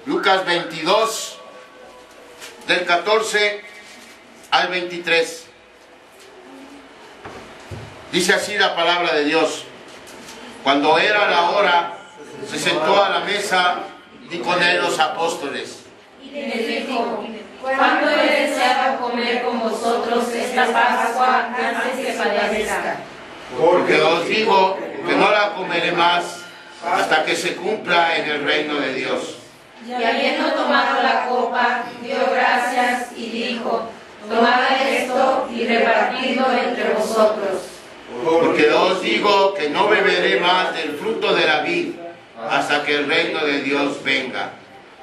Lucas 22, del 14 al 23. Dice así la palabra de Dios. Cuando era la hora, se sentó a la mesa y con él los apóstoles. Y les dijo: ¿cuándo he deseado comer con vosotros esta Pascua antes que padezca? Porque os digo que no la comeré más hasta que se cumpla en el reino de Dios. Y habiendo tomado la copa, dio gracias y dijo: tomad esto y repartidlo entre vosotros. Porque os digo que no beberé más del fruto de la vid hasta que el reino de Dios venga.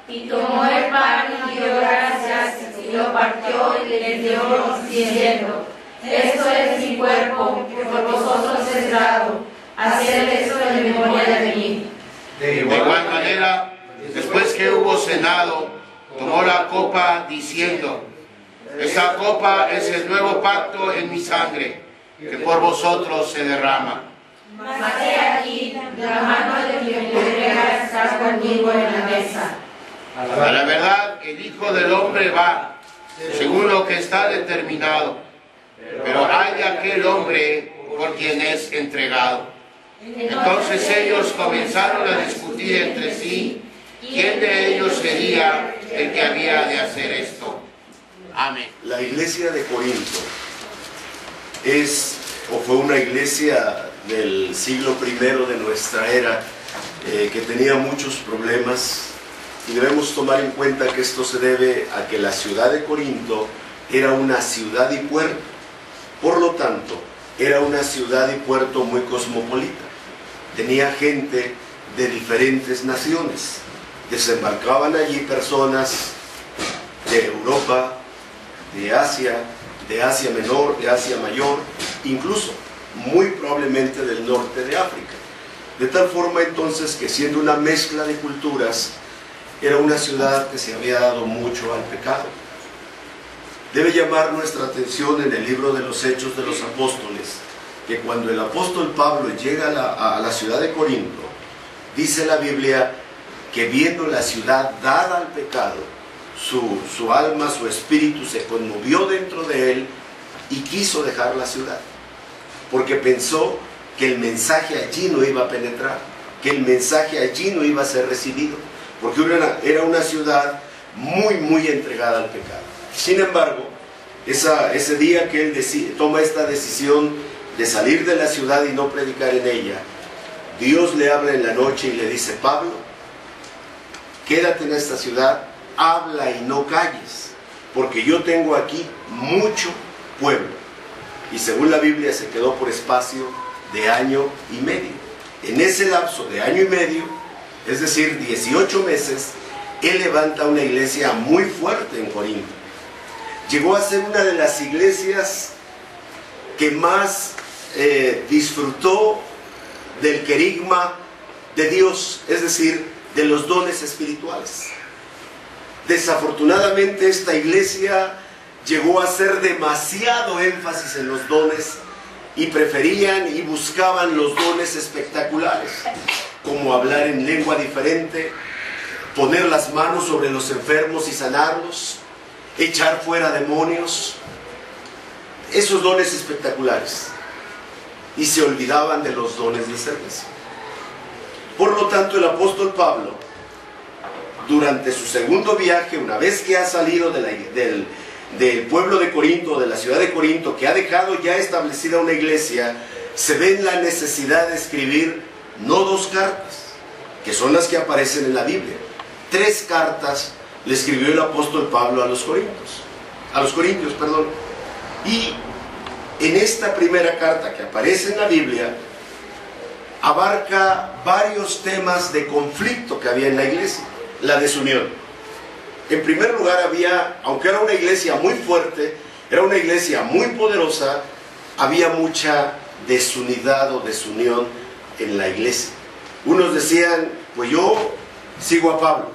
Y tomó el pan y dio gracias y lo partió y les dio diciendo: esto es mi cuerpo, que por vosotros es dado. Haced esto en memoria de mí. De igual manera, después que hubo cenado, tomó la copa diciendo: esta copa es el nuevo pacto en mi sangre, que por vosotros se derrama. Mas he aquí, la mano de mi entrega está conmigo en la mesa. A la verdad, el Hijo del Hombre va, según lo que está determinado, pero hay de aquel hombre por quien es entregado. Entonces ellos comenzaron a discutir entre sí quién de ellos sería el que había de hacer esto. Amén. La iglesia de Corinto fue una iglesia del siglo I de nuestra era que tenía muchos problemas, y debemos tomar en cuenta que esto se debe a que la ciudad de Corinto era una ciudad y puerto. Por lo tanto, era una ciudad y puerto muy cosmopolita. Tenía gente de diferentes naciones. Desembarcaban allí personas de Europa, de Asia Menor, de Asia Mayor, incluso muy probablemente del norte de África. De tal forma entonces que, siendo una mezcla de culturas, era una ciudad que se había dado mucho al pecado. Debe llamar nuestra atención en el libro de los Hechos de los Apóstoles que cuando el apóstol Pablo llega a la ciudad de Corinto, dice la Biblia que, viendo la ciudad dada al pecado, su alma, su espíritu se conmovió dentro de él y quiso dejar la ciudad, porque pensó que el mensaje allí no iba a penetrar, que el mensaje allí no iba a ser recibido, porque era una ciudad muy entregada al pecado. Sin embargo, ese día que él toma esta decisión de salir de la ciudad y no predicar en ella, Dios le habla en la noche y le dice: Pablo, quédate en esta ciudad, habla y no calles, porque yo tengo aquí mucho pueblo. Y según la Biblia se quedó por espacio de año y medio. En ese lapso de año y medio, es decir, 18 meses, él levanta una iglesia muy fuerte en Corinto. Llegó a ser una de las iglesias que más disfrutó del querigma de Dios, es decir, de los dones espirituales. Desafortunadamente, esta iglesia llegó a hacer demasiado énfasis en los dones y preferían y buscaban los dones espectaculares, como hablar en lengua diferente, poner las manos sobre los enfermos y sanarlos, echar fuera demonios, esos dones espectaculares, y se olvidaban de los dones de servicio. Por lo tanto, el apóstol Pablo, durante su segundo viaje, una vez que ha salido del pueblo de Corinto, de la ciudad de Corinto, que ha dejado ya establecida una iglesia, se ve en la necesidad de escribir no 2 cartas, que son las que aparecen en la Biblia. 3 cartas le escribió el apóstol Pablo a los corintios, y en esta primera carta que aparece en la Biblia abarca varios temas de conflicto que había en la iglesia. La desunión. En primer lugar, aunque era una iglesia muy fuerte, era una iglesia muy poderosa, había mucha desunidad o desunión en la iglesia. Unos decían: pues yo sigo a Pablo.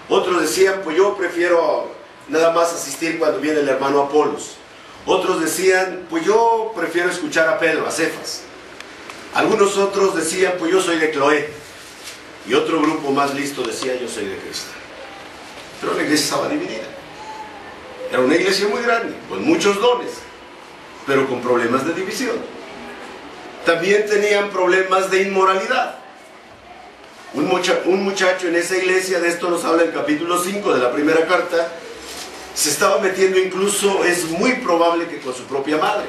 Otros decían: pues yo prefiero nada más asistir cuando viene el hermano Apolos. Otros decían: pues yo prefiero escuchar a Pedro, a Cefas. Algunos otros decían: pues yo soy de Cloé. Y otro grupo más listo decía: yo soy de Cristo. pero la iglesia estaba dividida. Era una iglesia muy grande, con muchos dones, pero con problemas de división. También tenían problemas de inmoralidad. Un muchacho en esa iglesia, de esto nos habla el capítulo 5 de la primera carta, se estaba metiendo incluso, es muy probable que con su propia madre.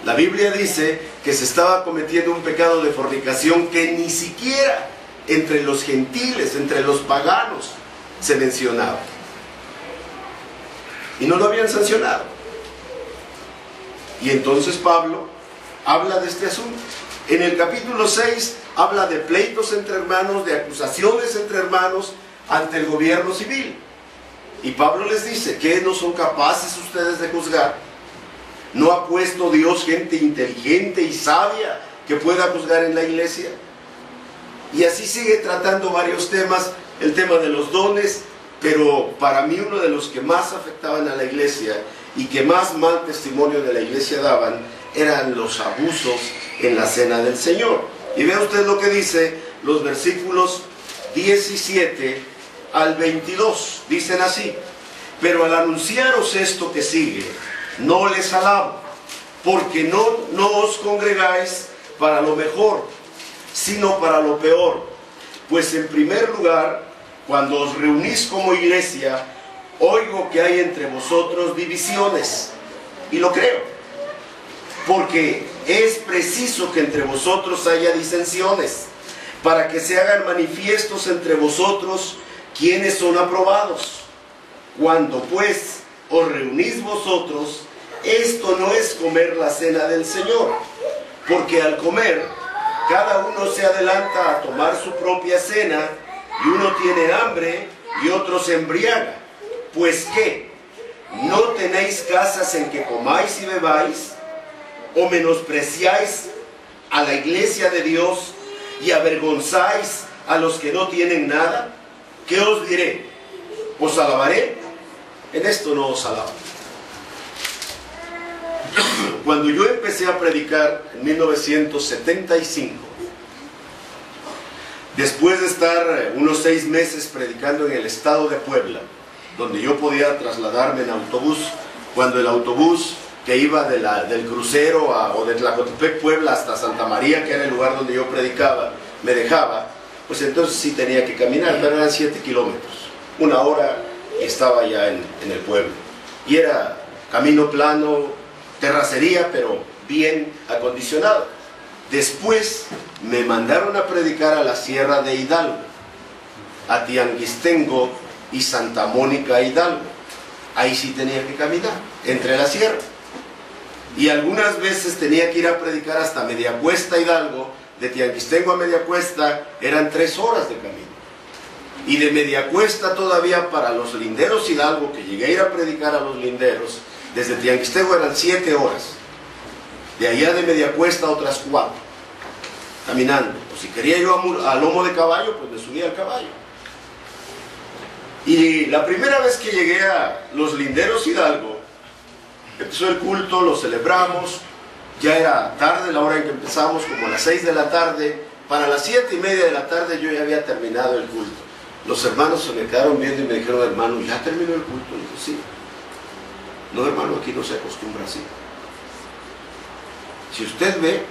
La Biblia dice que se estaba cometiendo un pecado de fornicación que ni siquiera entre los gentiles, entre los paganos, se mencionaba. Y no lo habían sancionado. Y entonces Pablo habla de este asunto. En el capítulo 6 habla de pleitos entre hermanos, de acusaciones entre hermanos ante el gobierno civil. Y Pablo les dice, ¿qué no son capaces ustedes de juzgar? ¿No ha puesto Dios gente inteligente y sabia que pueda juzgar en la iglesia? Y así sigue tratando varios temas, el tema de los dones, pero para mí uno de los que más afectaban a la iglesia y que más mal testimonio de la iglesia daban eran los abusos en la cena del Señor. Y vea usted lo que dice los versículos 17 al 22, dicen así: pero al anunciaros esto que sigue, no les alabo, porque no os congregáis para lo mejor, sino para lo peor. Pues en primer lugar, cuando os reunís como iglesia, oigo que hay entre vosotros divisiones, y lo creo, porque es preciso que entre vosotros haya disensiones, para que se hagan manifiestos entre vosotros quienes son aprobados. Cuando pues os reunís vosotros, esto no es comer la cena del Señor, porque al comer, cada uno se adelanta a tomar su propia cena, y uno tiene hambre y otro se embriaga. Pues ¿qué? ¿No tenéis casas en que comáis y bebáis? ¿O menospreciáis a la iglesia de Dios y avergonzáis a los que no tienen nada? ¿Qué os diré? ¿Os alabaré? En esto no os alabo. Cuando yo empecé a predicar en 1975, después de estar unos 6 meses predicando en el estado de Puebla, donde yo podía trasladarme en autobús, cuando el autobús que iba del crucero o de Tlacotepec, Puebla, hasta Santa María, que era el lugar donde yo predicaba, me dejaba, pues entonces sí tenía que caminar, pero eran 7 kilómetros, 1 hora y estaba ya en el pueblo. Y era camino plano, terracería, pero bien acondicionado. Después me mandaron a predicar a la Sierra de Hidalgo, a Tianguistengo y Santa Mónica, Hidalgo. Ahí sí tenía que caminar, entre la sierra. Y algunas veces tenía que ir a predicar hasta Mediacuesta, Hidalgo. De Tianguistengo a Mediacuesta eran 3 horas de camino. Y de Mediacuesta todavía para los Linderos, Hidalgo, que llegué a ir a predicar a los Linderos, desde Tianguistengo eran 7 horas. De allá de Mediacuesta otras 4, caminando. O si quería yo a lomo de caballo, pues me subía al caballo. Y la primera vez que llegué a los Linderos, Hidalgo, empezó el culto, lo celebramos, ya era tarde la hora en que empezamos, como a las 6 de la tarde, para las 7:30 de la tarde yo ya había terminado el culto. Los hermanos se me quedaron viendo y me dijeron, hermano, ¿ya terminó el culto? Y dije, sí. No, hermano, aquí no se acostumbra así. Si usted ve,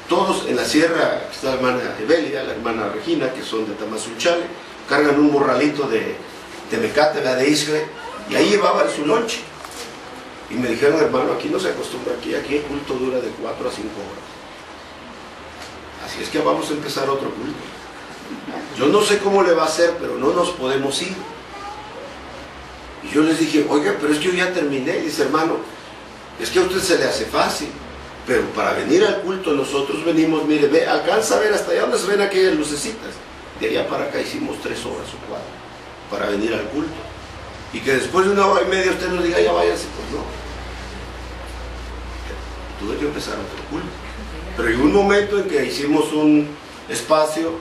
todos en la sierra, está la hermana Evelia, la hermana Regina, que son de Tamazunchale, cargan un morralito de mecate, de isle, y ahí llevaban su lonche. Y me dijeron, hermano, aquí no se acostumbra, aquí el culto dura de 4 a 5 horas. Así es que vamos a empezar otro culto. Yo no sé cómo le va a hacer, pero no nos podemos ir. Y yo les dije, oiga, pero es que yo ya terminé. Y dice, hermano, es que a usted se le hace fácil, pero para venir al culto nosotros venimos, mire, ve, alcanza a ver hasta allá donde se ven aquellas lucecitas. De allá para acá hicimos 3 horas o 4 para venir al culto. Y que después de 1 hora y media usted nos diga, ya váyanse, pues no. Tuve que empezar otro culto. Pero llegó un momento en que hicimos un espacio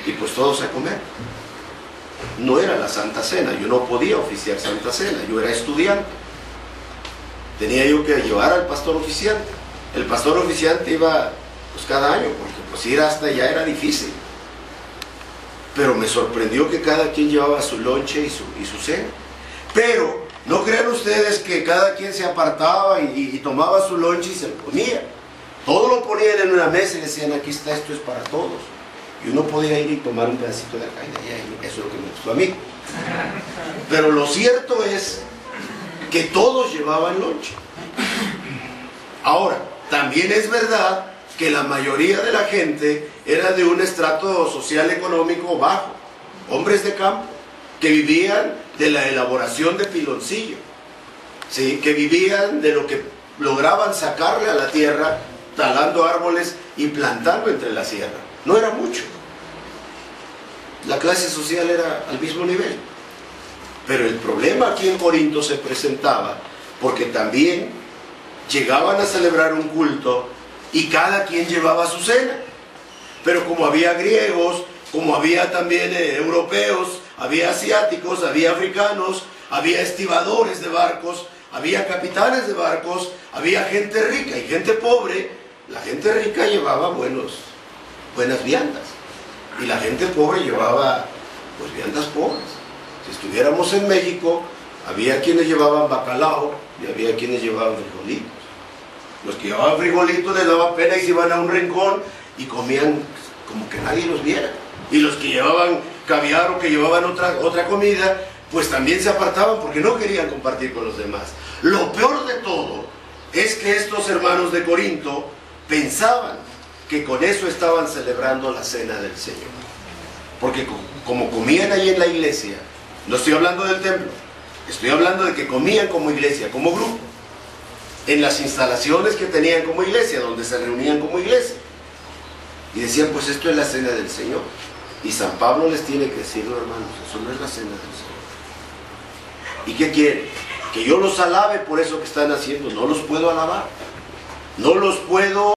y pues todos a comer. No era la Santa Cena, yo no podía oficiar Santa Cena, yo era estudiante. Tenía yo que llevar al pastor oficiante. El pastor oficiante iba pues cada año, porque pues ir hasta allá era difícil. pero me sorprendió que cada quien llevaba su lonche y su cena. Pero no crean ustedes que cada quien se apartaba y tomaba su lonche y se lo ponía. Todo lo ponían en una mesa y decían, aquí está, esto es para todos. Y uno podía ir y tomar un pedacito de acá y de allá, y eso es lo que me gustó a mí. Pero lo cierto es que todos llevaban lonche. Ahora, también es verdad que la mayoría de la gente era de un estrato social económico bajo, hombres de campo, que vivían de la elaboración de piloncillo, ¿sí? Que vivían de lo que lograban sacarle a la tierra, talando árboles y plantando entre la sierra. No era mucho. La clase social era al mismo nivel. Pero el problema aquí en Corinto se presentaba porque también llegaban a celebrar un culto y cada quien llevaba su cena. Pero como había griegos, como había también europeos, había asiáticos, había africanos, había estibadores de barcos, había capitanes de barcos, había gente rica y gente pobre. La gente rica llevaba buenas viandas y la gente pobre llevaba pues viandas pobres. Si estuviéramos en México, había quienes llevaban bacalao y había quienes llevaban frijolitos. Los que llevaban frijolitos les daba pena y se iban a un rincón y comían como que nadie los viera. Y los que llevaban caviar o que llevaban otra comida, pues también se apartaban porque no querían compartir con los demás. Lo peor de todo es que estos hermanos de Corinto pensaban que con eso estaban celebrando la cena del Señor. Porque como comían ahí en la iglesia, no estoy hablando del templo, estoy hablando de que comían como iglesia, como grupo, en las instalaciones que tenían como iglesia, donde se reunían como iglesia. Y decían, pues esto es la cena del Señor. Y San Pablo les tiene que decirlo, hermanos, eso no es la cena del Señor. ¿Y qué quieren? Que yo los alabe por eso que están haciendo. No los puedo alabar. No los puedo